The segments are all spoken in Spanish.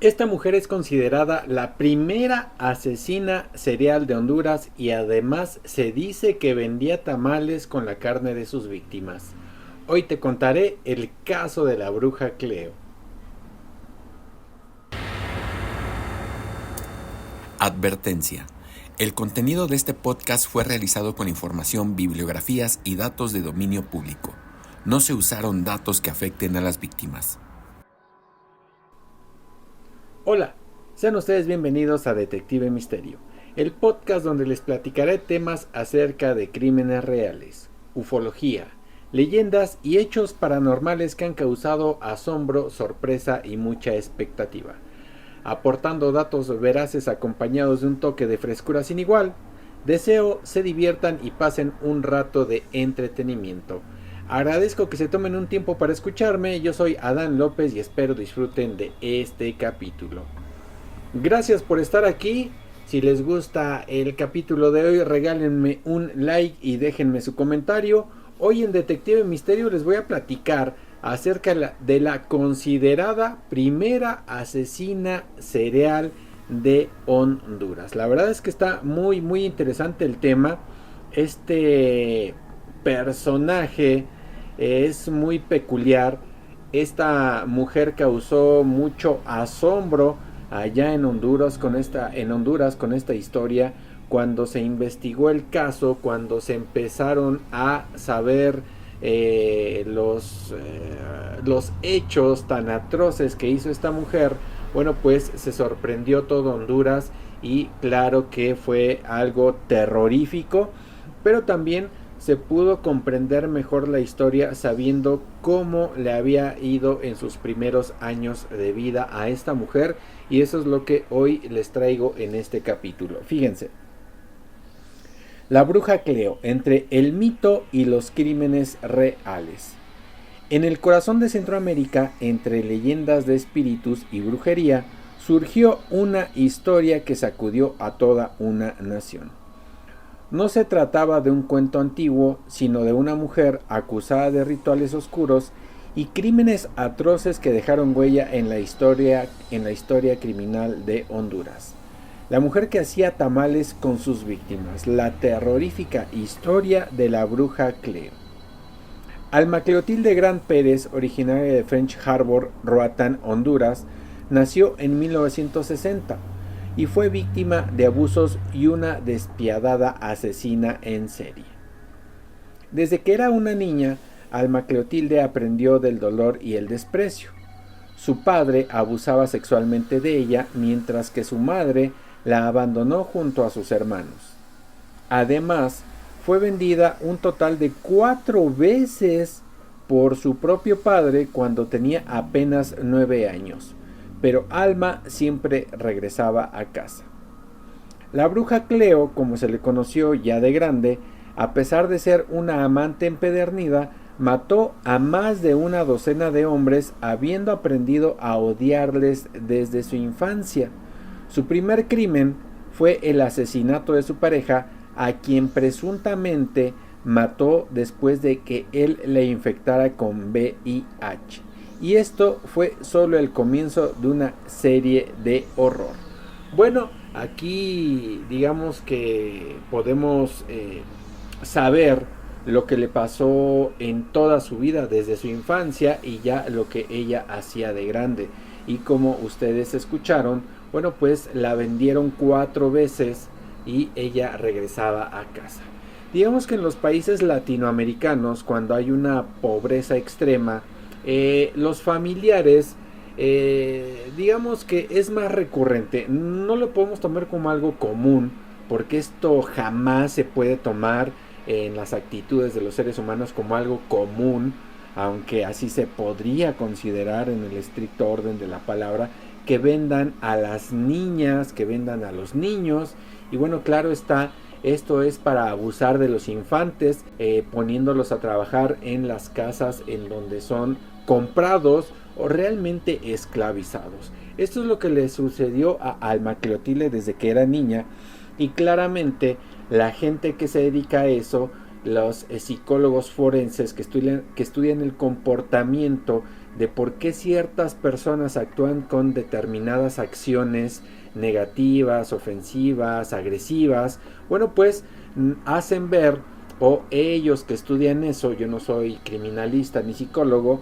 Esta mujer es considerada la primera asesina serial de Honduras y además se dice que vendía tamales con la carne de sus víctimas. Hoy te contaré el caso de la bruja Cleo. Advertencia. El contenido de este podcast fue realizado con información, bibliografías y datos de dominio público. No se usaron datos que afecten a las víctimas. Hola, sean ustedes bienvenidos a Detective Misterio, el podcast donde les platicaré temas acerca de crímenes reales, ufología, leyendas y hechos paranormales que han causado asombro, sorpresa y mucha expectativa, aportando datos veraces acompañados de un toque de frescura sin igual. Deseo se diviertan y pasen un rato de entretenimiento. Agradezco que se tomen un tiempo para escucharme. Yo soy Adán López y espero disfruten de este capítulo. Gracias por estar aquí. Si les gusta el capítulo de hoy, regálenme un like y déjenme su comentario. Hoy en Detective Misterio les voy a platicar acerca de la considerada primera asesina serial de Honduras. La verdad es que está muy interesante el tema. Este personaje es muy peculiar. Esta mujer causó mucho asombro allá en Honduras con esta historia. Cuando se investigó el caso, cuando se empezaron a saber los hechos tan atroces que hizo esta mujer, bueno, pues se sorprendió todo Honduras y claro que fue algo terrorífico, pero también se pudo comprender mejor la historia sabiendo cómo le había ido en sus primeros años de vida a esta mujer, y eso es lo que hoy les traigo en este capítulo. Fíjense. La bruja Cleo, entre el mito y los crímenes reales. En el corazón de Centroamérica, entre leyendas de espíritus y brujería, surgió una historia que sacudió a toda una nación. No se trataba de un cuento antiguo, sino de una mujer acusada de rituales oscuros y crímenes atroces que dejaron huella en la historia criminal de Honduras. La mujer que hacía tamales con sus víctimas, la terrorífica historia de la bruja Cleo. Alma Cleotilde Gran Pérez, originaria de French Harbor, Roatán, Honduras, nació en 1960 y fue víctima de abusos y una despiadada asesina en serie. Desde que era una niña, Alma Cleotilde aprendió del dolor y el desprecio. Su padre abusaba sexualmente de ella, mientras que su madre la abandonó junto a sus hermanos. Además, fue vendida un total de 4 veces por su propio padre cuando tenía apenas 9 años, pero Alma siempre regresaba a casa. La bruja Cleo, como se le conoció ya de grande, a pesar de ser una amante empedernida, mató a más de una docena de hombres, habiendo aprendido a odiarles desde su infancia. Su primer crimen fue el asesinato de su pareja, a quien presuntamente mató después de que él le infectara con VIH. Y esto fue solo el comienzo de una serie de horror. Bueno, aquí digamos que podemos saber lo que le pasó en toda su vida desde su infancia y ya lo que ella hacía de grande. Y como ustedes escucharon, bueno, pues la vendieron 4 veces y ella regresaba a casa. Digamos que en los países latinoamericanos, cuando hay una pobreza extrema, los familiares, digamos que es más recurrente. No lo podemos tomar como algo común, porque esto jamás se puede tomar en las actitudes de los seres humanos como algo común, aunque así se podría considerar en el estricto orden de la palabra, que vendan a las niñas, que vendan a los niños. Y bueno, claro está, esto es para abusar de los infantes, poniéndolos a trabajar en las casas en donde son comprados o realmente esclavizados. Esto es lo que le sucedió a Alma Cleotilde desde que era niña, y claramente la gente que se dedica a eso, los psicólogos forenses que estudian el comportamiento de por qué ciertas personas actúan con determinadas acciones negativas, ofensivas, agresivas, bueno, pues hacen ver, o ellos que estudian eso, yo no soy criminalista ni psicólogo,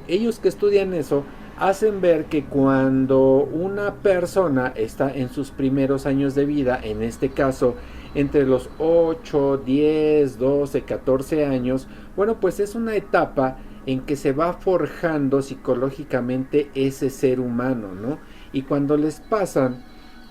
ellos que estudian eso hacen ver que cuando una persona está en sus primeros años de vida, en este caso entre los 8, 10, 12, 14 años, bueno, pues es una etapa en que se va forjando psicológicamente ese ser humano, ¿no? Y cuando les pasan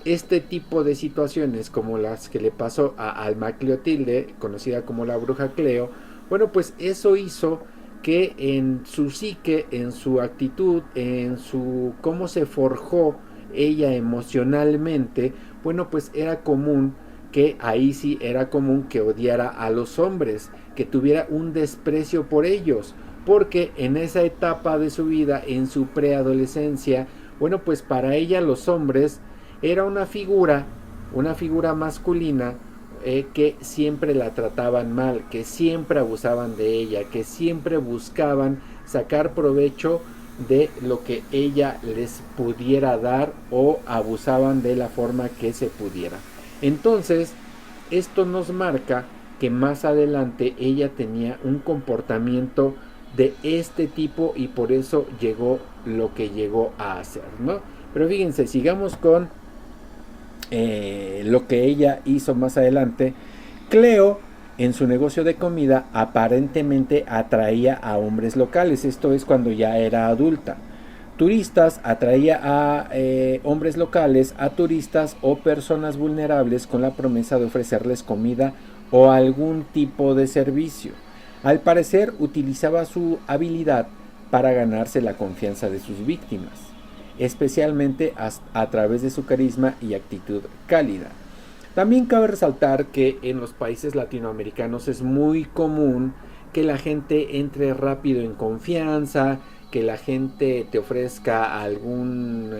este tipo de situaciones como las que le pasó a Alma Cleotilde, conocida como la bruja Cleo, bueno, pues eso hizo que en su psique, en su actitud, en su cómo se forjó ella emocionalmente, bueno, pues era común que ahí sí era común que odiara a los hombres, que tuviera un desprecio por ellos, porque en esa etapa de su vida, en su preadolescencia, bueno, pues para ella los hombres era una figura masculina, que siempre la trataban mal, que siempre abusaban de ella, que siempre buscaban sacar provecho de lo que ella les pudiera dar o abusaban de la forma que se pudiera. Entonces, esto nos marca que más adelante ella tenía un comportamiento de este tipo y por eso llegó lo que llegó a hacer, ¿no? Pero fíjense, sigamos con lo que ella hizo más adelante. Cleo, en su negocio de comida, aparentemente atraía a hombres locales, esto es cuando ya era adulta. Turistas, atraía a hombres locales, a turistas o personas vulnerables con la promesa de ofrecerles comida o algún tipo de servicio. Al parecer utilizaba su habilidad para ganarse la confianza de sus víctimas, especialmente a través de su carisma y actitud cálida. También cabe resaltar que en los países latinoamericanos es muy común que la gente entre rápido en confianza, que la gente te ofrezca algún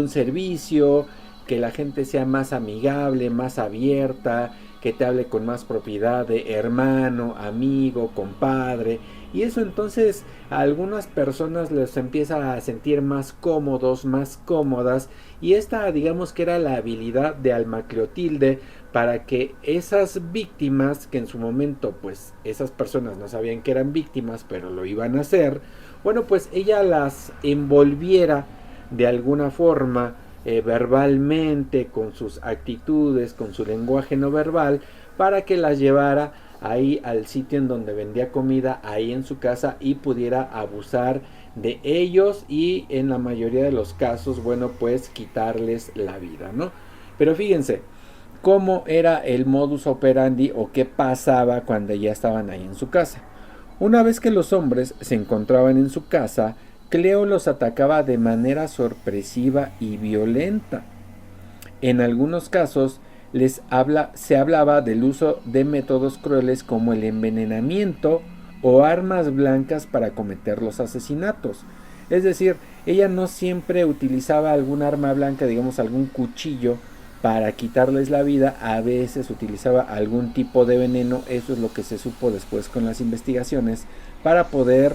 servicio, que la gente sea más amigable, más abierta, que te hable con más propiedad de hermano, amigo, compadre. Y eso entonces a algunas personas les empieza a sentir más cómodos, más cómodas. Y esta digamos que era la habilidad de Alma Cleotilde para que esas víctimas, que en su momento pues esas personas no sabían que eran víctimas, pero lo iban a hacer, bueno, pues ella las envolviera de alguna forma, verbalmente, con sus actitudes, con su lenguaje no verbal, para que las llevara ahí al sitio en donde vendía comida, ahí en su casa, y pudiera abusar de ellos y en la mayoría de los casos, bueno, pues quitarles la vida, ¿no? Pero fíjense cómo era el modus operandi o qué pasaba cuando ya estaban ahí en su casa. Una vez que los hombres se encontraban en su casa, Cleo los atacaba de manera sorpresiva y violenta. En algunos casos se hablaba del uso de métodos crueles como el envenenamiento o armas blancas para cometer los asesinatos. Es decir, ella no siempre utilizaba algún arma blanca, digamos algún cuchillo, para quitarles la vida. A veces utilizaba algún tipo de veneno, eso es lo que se supo después con las investigaciones, para poder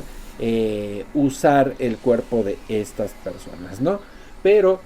usar el cuerpo de estas personas, ¿no? Pero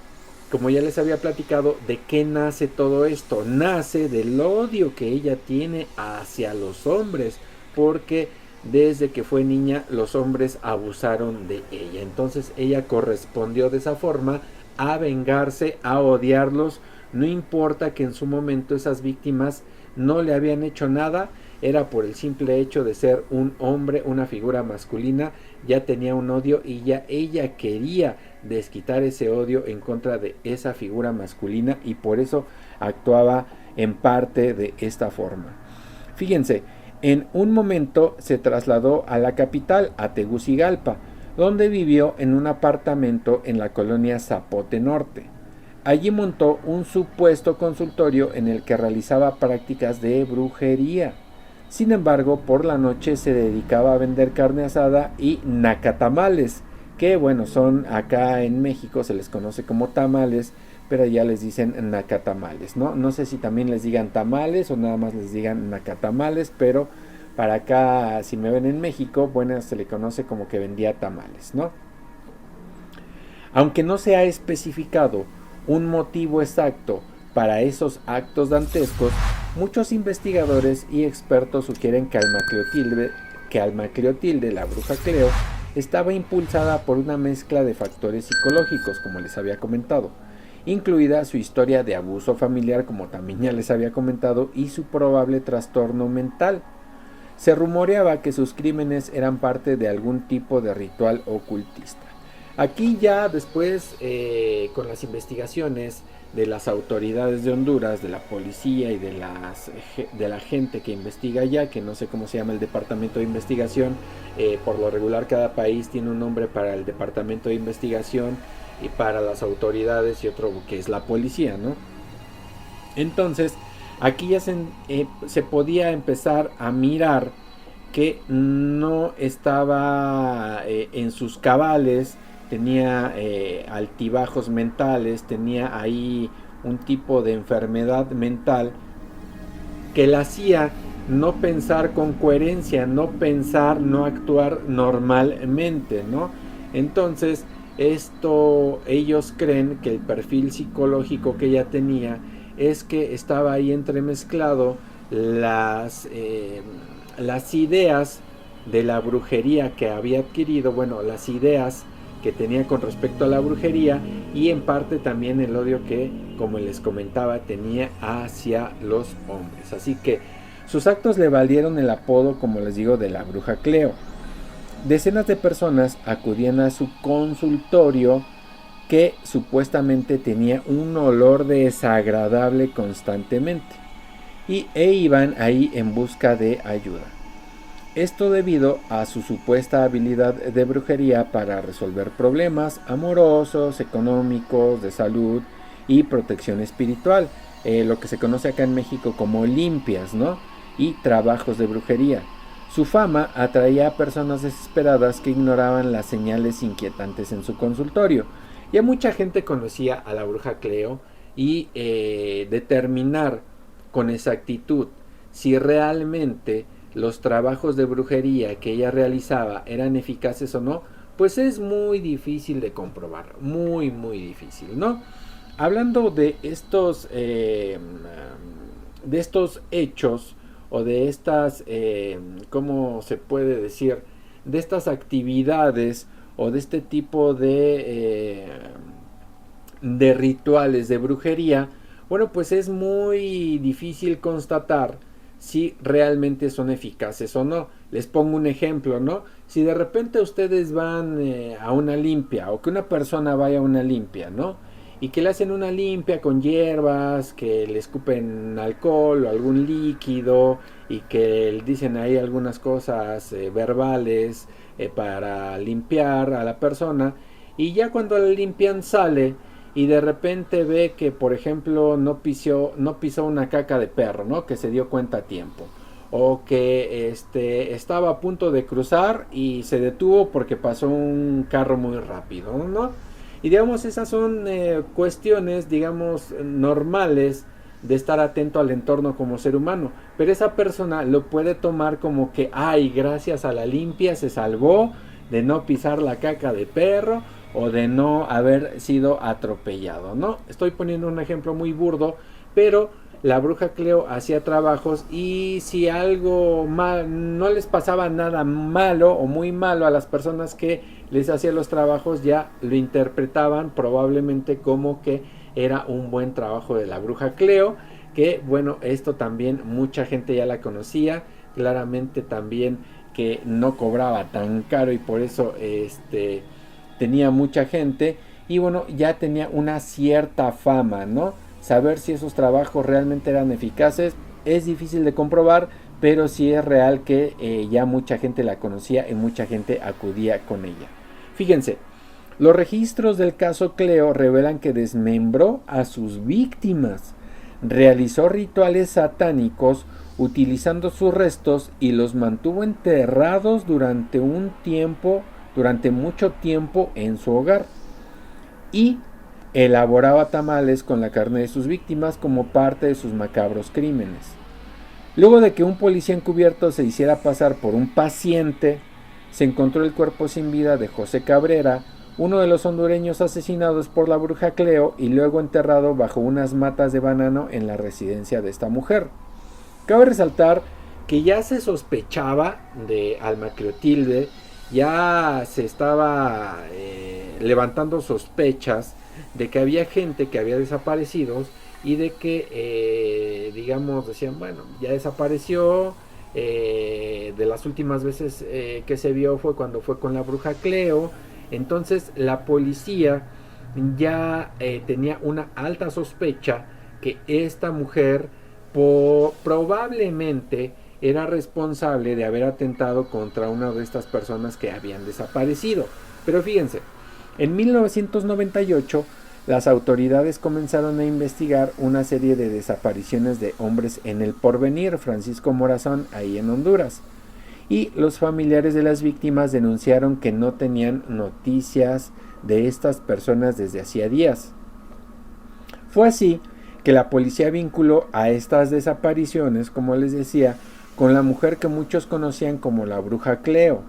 como ya les había platicado, ¿de qué nace todo esto? Nace del odio que ella tiene hacia los hombres, porque desde que fue niña los hombres abusaron de ella. Entonces ella correspondió de esa forma a vengarse, a odiarlos. No importa que en su momento esas víctimas no le habían hecho nada, era por el simple hecho de ser un hombre, una figura masculina, ya tenía un odio y ya ella quería desquitar ese odio en contra de esa figura masculina y por eso actuaba en parte de esta forma. Fíjense, en un momento se trasladó a la capital, a Tegucigalpa, donde vivió en un apartamento en la colonia Zapote Norte. Allí montó un supuesto consultorio en el que realizaba prácticas de brujería. Sin embargo, por la noche se dedicaba a vender carne asada y nacatamales, que bueno, son acá en México se les conoce como tamales, pero ya les dicen nacatamales, ¿no? No sé si también les digan tamales o nada más les digan nacatamales, pero Para acá, si me ven en México, bueno, se le conoce como que vendía tamales, ¿no? Aunque no se ha especificado un motivo exacto para esos actos dantescos, muchos investigadores y expertos sugieren que Almacleotilde, la bruja Cleo, estaba impulsada por una mezcla de factores psicológicos, como les había comentado, incluida su historia de abuso familiar, como también ya les había comentado, y su probable trastorno mental. Se rumoreaba que sus crímenes eran parte de algún tipo de ritual ocultista. Aquí ya después, con las investigaciones de las autoridades de Honduras, de la policía y de la gente que investiga allá, que no sé cómo se llama el departamento de investigación, por lo regular cada país tiene un nombre para el departamento de investigación y para las autoridades y otro que es la policía, ¿no? Entonces, aquí ya se podía empezar a mirar que no estaba en sus cabales, tenía altibajos mentales, tenía ahí un tipo de enfermedad mental que la hacía no pensar con coherencia, no pensar, no actuar normalmente, ¿no? Entonces, ellos creen que el perfil psicológico que ella tenía es que estaba ahí entremezclado las ideas de la brujería que había adquirido, bueno, las ideas que tenía con respecto a la brujería y en parte también el odio que, como les comentaba, tenía hacia los hombres. Así que sus actos le valieron el apodo, como les digo, de la bruja Cleo. Decenas de personas acudían a su consultorio que supuestamente tenía un olor desagradable constantemente e iban ahí en busca de ayuda. Esto debido a su supuesta habilidad de brujería para resolver problemas amorosos, económicos, de salud y protección espiritual, lo que se conoce acá en México como limpias, ¿no? Y trabajos de brujería. Su fama atraía a personas desesperadas que ignoraban las señales inquietantes en su consultorio. Ya mucha gente conocía a la bruja Cleo y determinar con exactitud si realmente los trabajos de brujería que ella realizaba eran eficaces o no, pues es muy difícil de comprobar, muy difícil, ¿no? Hablando de estos hechos o de estas, ¿cómo se puede decir? De estas actividades o de este tipo de rituales de brujería, bueno, pues es muy difícil constatar si realmente son eficaces o no. Les pongo un ejemplo, ¿no? Si de repente ustedes van a una limpia o que una persona vaya a una limpia, ¿no? Y que le hacen una limpia con hierbas, que le escupen alcohol o algún líquido y que le dicen ahí algunas cosas verbales para limpiar a la persona, y ya cuando la limpian sale y de repente ve que, por ejemplo, no pisó una caca de perro, ¿no? Que se dio cuenta a tiempo. O que estaba a punto de cruzar y se detuvo porque pasó un carro muy rápido, ¿no? Y digamos, esas son cuestiones, digamos, normales de estar atento al entorno como ser humano. Pero esa persona lo puede tomar como que, ay, gracias a la limpia se salvó de no pisar la caca de perro o de no haber sido atropellado, ¿no? Estoy poniendo un ejemplo muy burdo, pero la bruja Cleo hacía trabajos y si algo mal, no les pasaba nada malo o muy malo a las personas que les hacía los trabajos, ya lo interpretaban probablemente como que era un buen trabajo de la bruja Cleo, que bueno, esto también mucha gente ya la conocía, claramente también que no cobraba tan caro y por eso tenía mucha gente y bueno, ya tenía una cierta fama, ¿no? Saber si esos trabajos realmente eran eficaces es difícil de comprobar, pero sí es real que ya mucha gente la conocía y mucha gente acudía con ella. Fíjense, los registros del caso Cleo revelan que desmembró a sus víctimas, realizó rituales satánicos utilizando sus restos y los mantuvo enterrados durante mucho tiempo en su hogar, y elaboraba tamales con la carne de sus víctimas como parte de sus macabros crímenes. Luego de que un policía encubierto se hiciera pasar por un paciente, se encontró el cuerpo sin vida de José Cabrera, uno de los hondureños asesinados por la bruja Cleo y luego enterrado bajo unas matas de banano en la residencia de esta mujer. Cabe resaltar que ya se sospechaba de Alma Clotilde, ya se estaba levantando sospechas de que había gente que había desaparecido y de que, digamos, decían, bueno, ya desapareció, de las últimas veces que se vio fue cuando fue con la bruja Cleo. Entonces la policía ya tenía una alta sospecha que esta mujer probablemente era responsable de haber atentado contra una de estas personas que habían desaparecido. Pero fíjense, en 1998 las autoridades comenzaron a investigar una serie de desapariciones de hombres en El Porvenir, Francisco Morazán, ahí en Honduras. Y los familiares de las víctimas denunciaron que no tenían noticias de estas personas desde hacía días. Fue así que la policía vinculó a estas desapariciones, como les decía, con la mujer que muchos conocían como la bruja Cleo.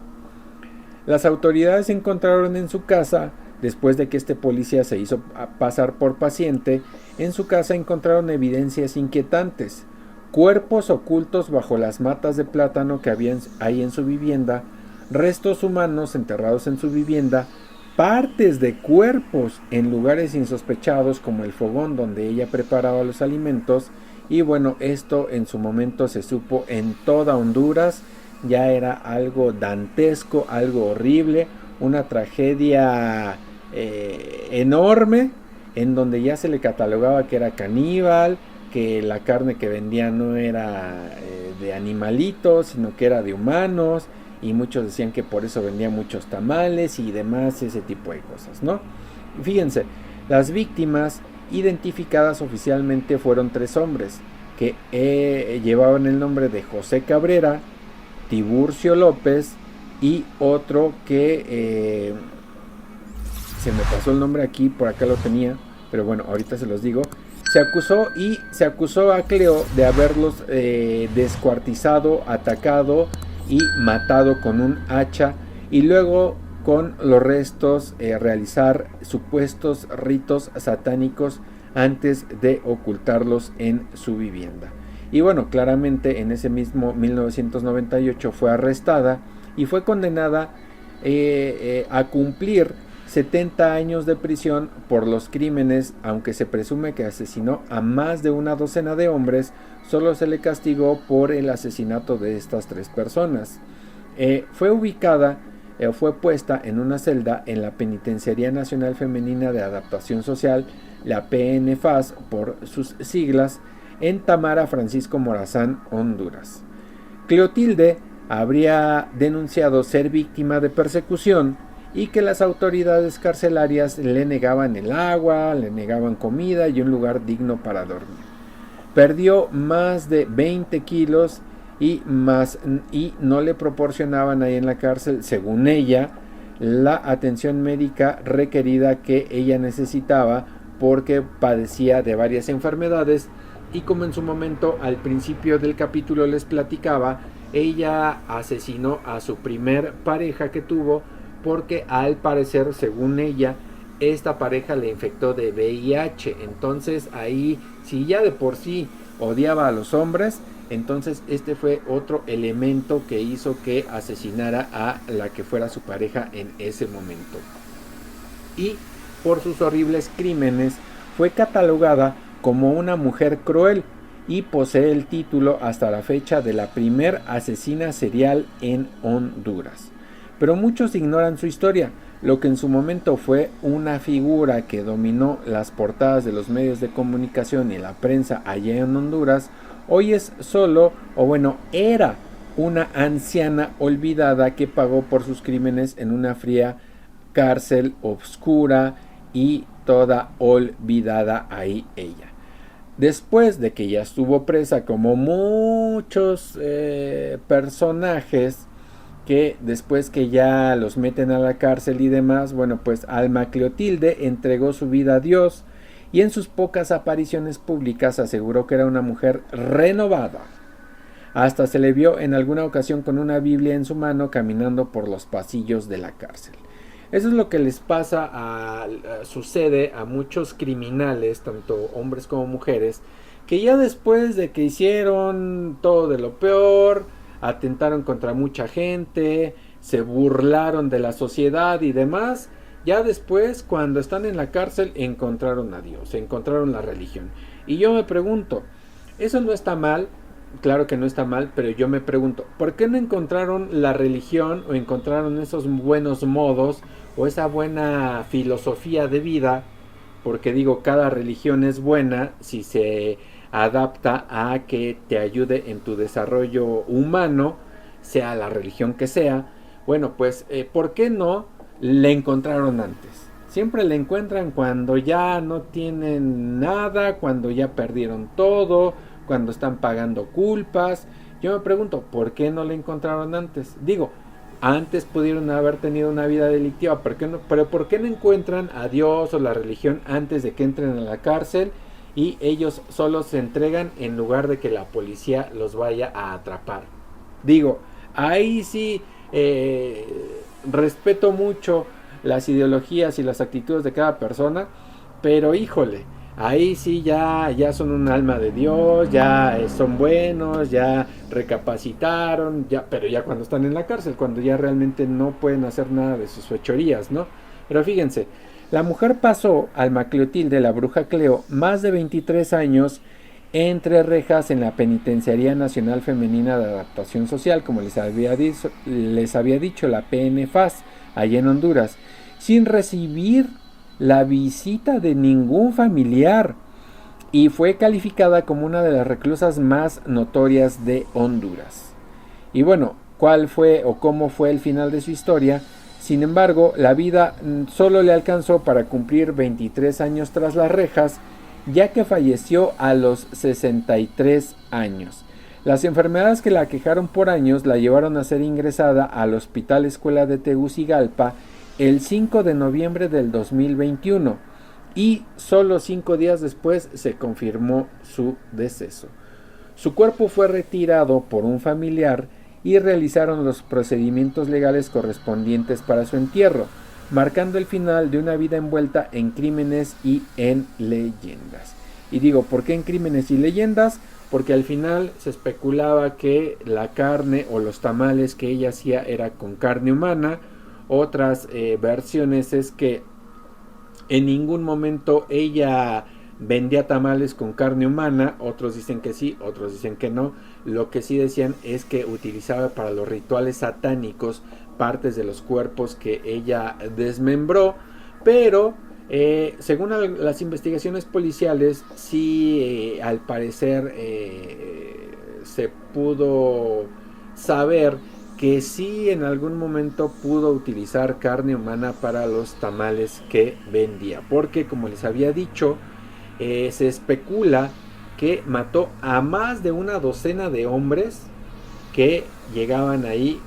Las autoridades encontraron en su casa, después de que este policía se hizo pasar por paciente, en su casa encontraron evidencias inquietantes. Cuerpos ocultos bajo las matas de plátano que había ahí en su vivienda, restos humanos enterrados en su vivienda, partes de cuerpos en lugares insospechados como el fogón donde ella preparaba los alimentos. Y bueno, esto en su momento se supo en toda Honduras, ya era algo dantesco, algo horrible, una tragedia enorme, en donde ya se le catalogaba que era caníbal, que la carne que vendía no era de animalitos, sino que era de humanos, y muchos decían que por eso vendía muchos tamales y demás, ese tipo de cosas, ¿no? Fíjense, las víctimas identificadas oficialmente fueron 3 hombres que llevaban el nombre de José Cabrera, Tiburcio López y otro que se me pasó el nombre aquí, por acá lo tenía, pero bueno, ahorita se los digo. Se acusó a Cleo de haberlos descuartizado, atacado y matado con un hacha, y luego con los restos realizar supuestos ritos satánicos antes de ocultarlos en su vivienda. Y bueno, claramente en ese mismo 1998 fue arrestada y fue condenada a cumplir 70 años de prisión por los crímenes. Aunque se presume que asesinó a más de una docena de hombres, solo se le castigó por el asesinato de estas 3 personas. Fue puesta en una celda en la Penitenciaría Nacional Femenina de Adaptación Social, la PNFAS por sus siglas, en Tamara, Francisco Morazán, Honduras. Clotilde habría denunciado ser víctima de persecución y que las autoridades carcelarias le negaban el agua, le negaban comida y un lugar digno para dormir. Perdió más de 20 kilos y no le proporcionaban ahí en la cárcel, según ella, la atención médica requerida que ella necesitaba, porque padecía de varias enfermedades. Y como en su momento al principio del capítulo les platicaba, ella asesinó a su primer pareja que tuvo, porque al parecer, según ella, esta pareja le infectó de VIH. Entonces ahí, si ya de por sí odiaba a los hombres, entonces este fue otro elemento que hizo que asesinara a la que fuera su pareja en ese momento. Y por sus horribles crímenes fue catalogada como una mujer cruel y posee el título hasta la fecha de la primer asesina serial en Honduras. Pero muchos ignoran su historia. Lo que en su momento fue una figura que dominó las portadas de los medios de comunicación y la prensa allá en Honduras, hoy es era una anciana olvidada que pagó por sus crímenes en una fría cárcel oscura y toda olvidada ahí ella. Después de que ya estuvo presa, como muchos personajes que después que ya los meten a la cárcel y demás, bueno, pues Alma Clotilde entregó su vida a Dios y en sus pocas apariciones públicas aseguró que era una mujer renovada. Hasta se le vio en alguna ocasión con una Biblia en su mano caminando por los pasillos de la cárcel. Eso es lo que les sucede a muchos criminales, tanto hombres como mujeres, que ya después de que hicieron todo de lo peor, atentaron contra mucha gente, se burlaron de la sociedad y demás, ya después, cuando están en la cárcel, encontraron a Dios, encontraron la religión. Y yo me pregunto, eso no está mal, claro que no está mal, pero yo me pregunto, ¿por qué no encontraron la religión o encontraron esos buenos modos o esa buena filosofía de vida? Porque digo, cada religión es buena si se adapta a que te ayude en tu desarrollo humano, sea la religión que sea. Bueno, pues, ¿por qué no le encontraron antes? Siempre le encuentran cuando ya no tienen nada, cuando ya perdieron todo, cuando están pagando culpas. Yo me pregunto, ¿por qué no le encontraron antes? Digo, antes pudieron haber tenido una vida delictiva, pero ¿por qué no encuentran a Dios o la religión antes de que entren a la cárcel y ellos solo se entregan en lugar de que la policía los vaya a atrapar? Digo, ahí sí respeto mucho las ideologías y las actitudes de cada persona, pero híjole, ahí sí ya son un alma de Dios, ya son buenos, ya recapacitaron, pero ya cuando están en la cárcel, cuando ya realmente no pueden hacer nada de sus fechorías, ¿no? Pero fíjense, la mujer pasó al Macleotil la bruja Cleo más de 23 años entre rejas en la Penitenciaría Nacional Femenina de Adaptación Social, como les había dicho, la PNFAS, allá en Honduras, sin recibir la visita de ningún familiar, y fue calificada como una de las reclusas más notorias de Honduras. Y bueno, ¿cuál fue o cómo fue el final de su historia? Sin embargo, la vida solo le alcanzó para cumplir 23 años tras las rejas, ya que falleció a los 63 años. Las enfermedades que la aquejaron por años la llevaron a ser ingresada al Hospital Escuela de Tegucigalpa el 5 de noviembre del 2021 y solo 5 días después se confirmó su deceso. Su cuerpo fue retirado por un familiar y realizaron los procedimientos legales correspondientes para su entierro, marcando el final de una vida envuelta en crímenes y en leyendas. Y digo, ¿por qué en crímenes y leyendas? Porque al final se especulaba que la carne o los tamales que ella hacía era con carne humana. Otras versiones es que en ningún momento ella vendía tamales con carne humana. Otros dicen que sí, otros dicen que no. Lo que sí decían es que utilizaba para los rituales satánicos partes de los cuerpos que ella desmembró, pero según las investigaciones policiales, sí, al parecer se pudo saber que sí en algún momento pudo utilizar carne humana para los tamales que vendía, porque como les había dicho, se especula que mató a más de una docena de hombres que llegaban ahí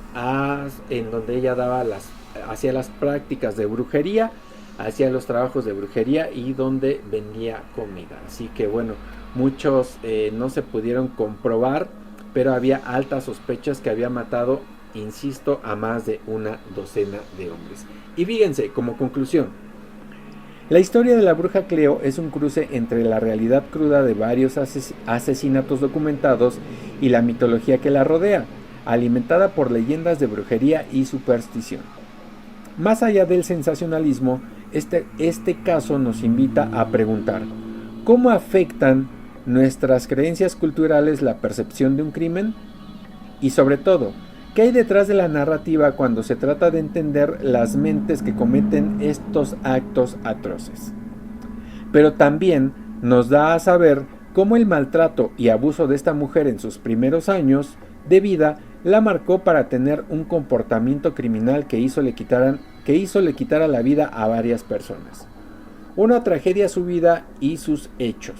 en donde ella hacía las prácticas de brujería, hacía los trabajos de brujería y donde vendía comida. Así que bueno, muchos no se pudieron comprobar, pero había altas sospechas que había matado, insisto, a más de una docena de hombres. Y fíjense, como conclusión, la historia de la bruja Cleo es un cruce entre la realidad cruda de varios asesinatos documentados y la mitología que la rodea, alimentada por leyendas de brujería y superstición. Más allá del sensacionalismo, este caso nos invita a preguntar, ¿cómo afectan nuestras creencias culturales la percepción de un crimen? Y sobre todo, ¿qué hay detrás de la narrativa cuando se trata de entender las mentes que cometen estos actos atroces? Pero también nos da a saber cómo el maltrato y abuso de esta mujer en sus primeros años de vida la marcó para tener un comportamiento criminal que hizo le quitara la vida a varias personas. Una tragedia su vida y sus hechos.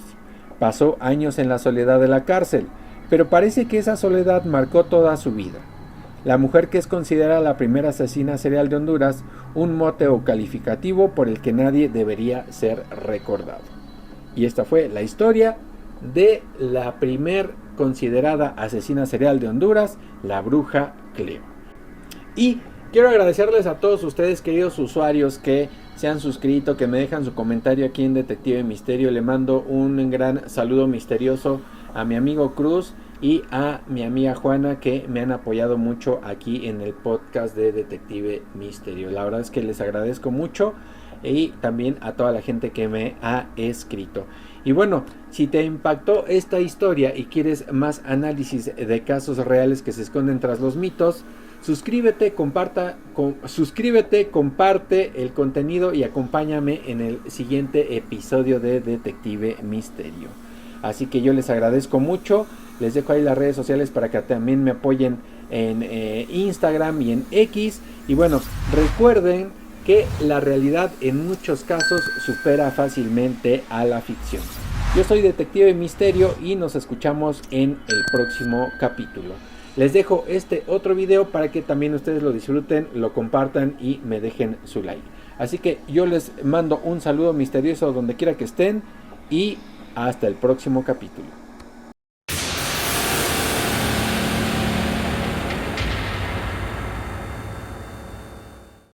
Pasó años en la soledad de la cárcel, pero parece que esa soledad marcó toda su vida. La mujer que es considerada la primera asesina serial de Honduras, un mote o calificativo por el que nadie debería ser recordado. Y esta fue la historia de la primer considerada asesina serial de Honduras, la bruja Cleo. Y quiero agradecerles a todos ustedes, queridos usuarios, que se han suscrito, que me dejan su comentario aquí en Detective Misterio. Le mando un gran saludo misterioso a mi amigo Cruz y a mi amiga Juana, que me han apoyado mucho aquí en el podcast de Detective Misterio. La verdad es que les agradezco mucho, y también a toda la gente que me ha escrito. Y bueno, si te impactó esta historia y quieres más análisis de casos reales que se esconden tras los mitos, suscríbete, comparte el contenido y acompáñame en el siguiente episodio de Detective Misterio. Así que yo les agradezco mucho. Les dejo ahí las redes sociales para que también me apoyen en Instagram y en X. Y bueno, recuerden que la realidad en muchos casos supera fácilmente a la ficción. Yo soy Detective Misterio y nos escuchamos en el próximo capítulo. Les dejo este otro video para que también ustedes lo disfruten, lo compartan y me dejen su like. Así que yo les mando un saludo misterioso donde quiera que estén y hasta el próximo capítulo.